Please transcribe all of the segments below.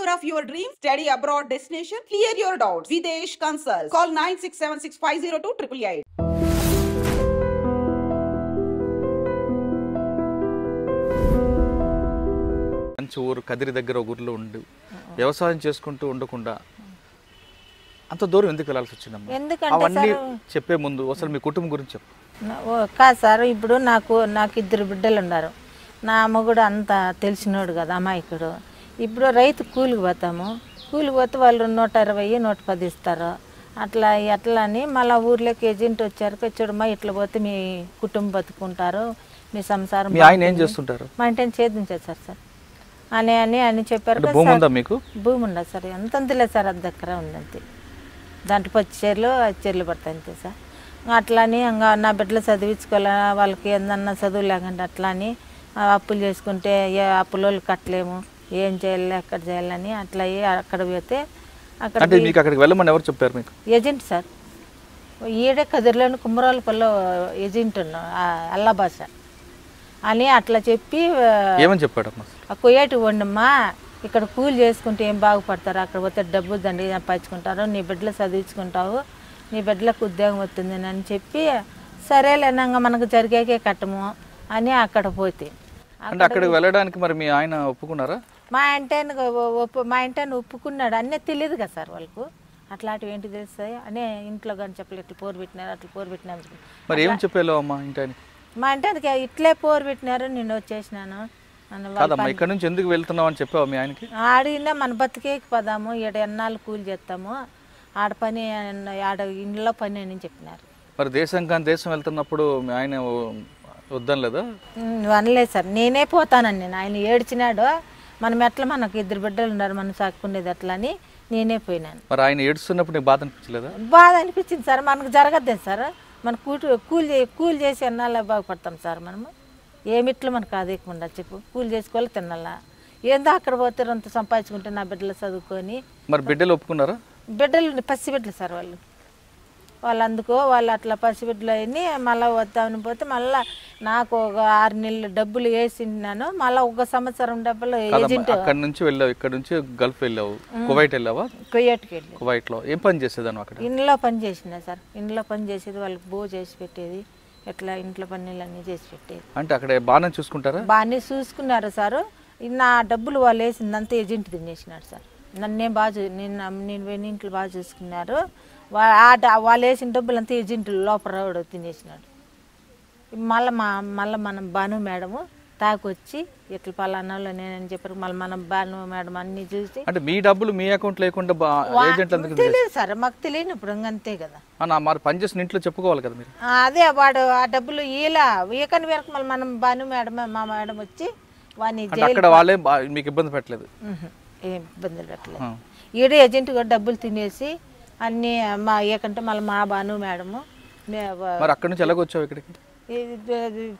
career of your dreams. Study abroad destination. Clear your doubts. Videsh Consult. Call 9676502888. మంచి ఊరు కదిరి దగ్గర ఒక ఊరిలో ఉండి వ్యవసాయం చేసుకుంటూ ఉండకుండా అంత దూరం ఎందుకు వెళ్ళాల్సి వచ్చిందమ్మా? అవన్నీ చెప్పే ముందు అసలు మీ కుటుంబం గురించి చెప్పు. కాదు సార్, ఇప్పుడు నాకు ఇద్దరు బిడ్డలు ఉన్నారు. నా అమ్మ కూడా అంత తెలిసినోడు కదా, అమాయకుడు. ఇప్పుడు రైతు కూలికి పోతాము, కూలికి పోతే వాళ్ళు 120, 110 ఇస్తారు. అట్లా అని మళ్ళీ ఊర్లోకి ఏజెంట్ వచ్చారు, చూడమ్మా ఇట్లా పోతే మీ కుటుంబం బతుకుంటారు, మీ సంసారం. మీ ఆయన ఏం చేస్తుంటారు? మా ఇంటి చేద్దాం సార్ అని చెప్పారు. భూమి ఉందా మీకు? భూమి ఉండదు సార్, ఎంతంతలే సార్, అది దగ్గర ఉందంతే. దాంట్లో 10 చీరలు 5 చీరలు పడతాయి అంతే సార్. అట్లని ఇంకా నా బిడ్డలు చదివించుకోవాలా, వాళ్ళకి ఏదన్నా చదువు లేకుండా అట్లా అని అప్పులు చేసుకుంటే అప్పులోళ్ళు కట్టలేము, ఏం చేయాలి ఎక్కడ చేయాలని అట్లా అక్కడ పోతే అక్కడికి వెళ్ళమని ఎవరు చెప్పారు మీకు? ఏజెంట్ సార్, ఈడే కదిరిలోని కుమ్మరాలపల్లిలో ఏజెంట్ అల్లా భాష అని అట్లా చెప్పి ఏమని చెప్పాడమ్మా? కొయ్యేటి వండమ్మా, ఇక్కడ కూలి చేసుకుంటే ఏం బాగుపడతారు, అక్కడ పోతే డబ్బు దండి సంపాదించుకుంటారు, నీ బిడ్డలు చదివించుకుంటావు, నీ బిడ్డలకు ఉద్యోగం వస్తుంది అని చెప్పి సరేలేనంగా మనకు జరిగాకే కట్టము అని అక్కడ పోతే. అక్కడికి వెళ్ళడానికి మరి మీ ఆయన ఒప్పుకున్నారా? మా ఇంటాన్ని ఒప్పుకున్నాడు. అన్నీ తెలియదు కదా సార్ వాళ్ళకు, అట్లాంటివి ఏంటి తెలుస్తాయి అనే ఇంట్లో కానీ చెప్పలేదు. ఇట్లా పోరు పెట్టినారు, అట్లా పోరు పెట్టినారు. మరి ఏం చెప్పాలో అమ్మా ఇంటానికి? మా ఇంటానికి ఇట్లే పోరు పెట్టినారు, నేను వచ్చేసినాను. ఇక్కడ నుంచి ఎందుకు వెళ్తున్నావు అని చెప్పావు మీ ఆయనకి? ఆడినా మన బతికేకి పోదాము, ఈడ ఎన్నాళ్ళు కూలి చేస్తాము, ఆడ పని ఆడ ఇంట్లో పని అని చెప్పినారు. మరి దేశం కానీ దేశం వెళ్తున్నప్పుడు మీ ఆయన వద్దనలేదా? అనలేదు సార్, నేనే పోతానని. నేను ఆయన ఏడ్చినాడు, మనం ఎట్లా మనకు ఇద్దరు బిడ్డలు ఉన్నారు, మనం సాక్కునేది ఎట్లా అని నేనే పోయినాను. మరి ఆయన ఏడుస్తున్నప్పుడు నీకు బాధ అనిపించలేదా? బాధ అనిపించింది సార్, మనకు జరగద్దే సార్, మన కూలి చేసి ఎన్నాళ్ళు బాగుపడతాం సార్ మనము. ఏమిట్లో మనకు అదేకుండా చెప్పు, కూలి చేసుకోవాలి తినాలా, ఏందో అక్కడ పోతే అంత సంపాదించుకుంటే నా బిడ్డలు చదువుకొని. మరి బిడ్డలు ఒప్పుకున్నారా? బిడ్డలు పసిబిడ్డలు సార్ వాళ్ళు అందుకో వాళ్ళు అట్లా పసిబిడ్డలు అయ్యి మళ్ళీ వద్దామని పోతే మళ్ళీ నాకు ఒక 6 నెలలు డబ్బులు వేసినాను, మళ్ళీ 1 సంవత్సరం డబ్బులు ఏజెంట్. అక్కడ నుంచి వెళ్ళావు, ఇక్కడ నుంచి గల్ఫ్ వెళ్ళావు, కువైట్ వెళ్ళావా? కువైట్కి వెళ్ళి కువైట్లో ఏం పని చేసేదాన్ని అక్కడ? ఇంట్లో పని చేసిన సార్, ఇంట్లో పని చేసేది, వాళ్ళకి బో చేసి పెట్టేది, ఎట్లా ఇంట్లో పనులన్నీ చేసి పెట్టేది. అంటే అక్కడ బాగానే చూసుకుంటారా? బాగానే చూసుకున్నారు సార్. నా డబ్బులు వాళ్ళు వేసిందంతా ఏజెంట్ తినేసినాడు సార్. నన్నే నేను పోయిన ఇంట్లో బాగా చూసుకున్నారు. వాళ్ళు వేసిన డబ్బులు అంతా ఏజెంట్ లోపల తినేసినాడు. మళ్ళీ మనం భాను మేడము తాకొచ్చి ఇట్లా పలానాలో నేనని చెప్పారు. మళ్ళీ మనం భాను మేడం అన్ని చూసి. అంటే మీ డబ్బులు మీ అకౌంట్ లేకుండా తెలియదు సార్, మాకు తెలియనప్పుడు అంతే కదా. మరి పని చేసిన ఇంట్లో చెప్పుకోవాలి కదా మీరు. అదే వాడు ఆ డబ్బులు ఈకని వరకు మళ్ళీ మనం భాను మేడం మా మేడం వచ్చి అక్కడ వాళ్ళే మీకు ఇబ్బంది పెట్టలేదు? ఏం ఇబ్బందులు పెట్టలేదు. ఈడే ఏజెంట్ కూడా డబ్బులు తినేసి అన్నీ మా ఏకంటే మళ్ళీ మా భాను మేడము. మరి అక్కడ నుంచి ఎలాగొచ్చావు ఇక్కడికి?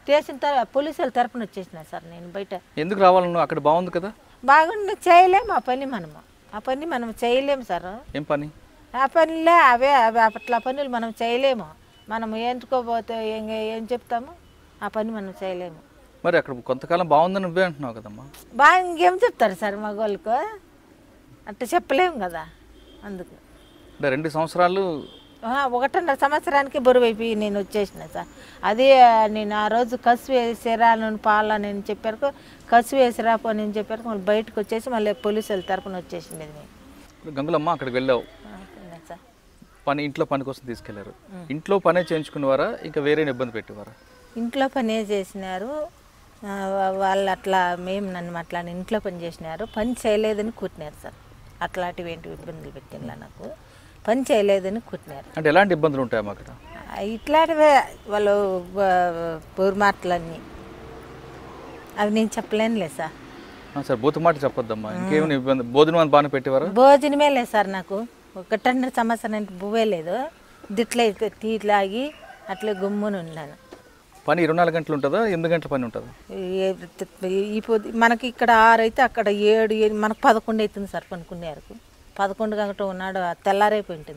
స్టేషన్ పోలీసుల తరపున వచ్చేసిన సార్. నేను బయట ఎందుకు రావాలి? అక్కడ బాగుంది కదా. బాగుంది, చేయలేము ఆ పని మనం చేయలేము సార్. ఏం పని? ఆ పనిలే అవే అట్లా పనులు మనం చేయలేము. మనం ఏంటుకోపోతే ఏం చెప్తాము, ఆ పని మనం చేయలేము. మరి అక్కడ కొంతకాలం బాగుందని నువ్వే అంటున్నావు కదమ్మా. బాగా ఇంకేం చెప్తారు సార్ మగవాళ్ళకు, అట్లా చెప్పలేము కదా. అందుకు 2 సంవత్సరాలు 1.5 సంవత్సరానికి బరువు అయిపోయి నేను వచ్చేసిన సార్. అదే నేను ఆ రోజు కసు వేసిరా నన్ను పాలని చెప్పారు, కసు వేసిరా పోని చెప్పారు. మళ్ళీ బయటకు వచ్చేసి మళ్ళీ పోలీసుల తరపున వచ్చేసింది. గంగులమ్మ అక్కడికి వెళ్ళావు, పని ఇంట్లో పని కోసం తీసుకెళ్లారు. ఇంట్లో పనే చేయించుకునేవారా, ఇంకా వేరే ఇబ్బంది పెట్టేవారా? ఇంట్లో పనే చేసినారు వాళ్ళు. అట్లా నన్ను అట్లా ఇంట్లో పని చేసినారు, పని చేయలేదని కుట్టినారు సార్. అట్లాంటివి ఏంటి ఇబ్బందులు పెట్టినా నాకు, పని చేయలేదని కుట్టినారు. అంటే ఎలాంటి ఇబ్బందులు ఉంటాయమ్మా అక్కడ? ఇట్లాంటివే వాళ్ళు బూరుమాటలన్నీ, అవి నేను చెప్పలేనులే సార్. సార్ బూతుమాట చెప్పొద్దమ్మా. ఇంకేమైనా ఇబ్బంది? భోజనం బాగానే పెట్టేవారు? భోజనమే లేదు సార్ నాకు. 1.5 సంవత్సరం బువ్వే లేదు, దిట్లా తీట్లాగి అట్లా గుమ్ముని ఉన్నాను. పని 24 గంటలు ఉంటుందా? 8 గంటల పని ఉంటుందా? మనకి ఇక్కడ 6 అయితే అక్కడ 7 మనకు 11 అవుతుంది సార్ పనుకునే వరకు. 11 గంటలు ఉన్నాడు, తెల్లారైపోయి ఉంటుంది.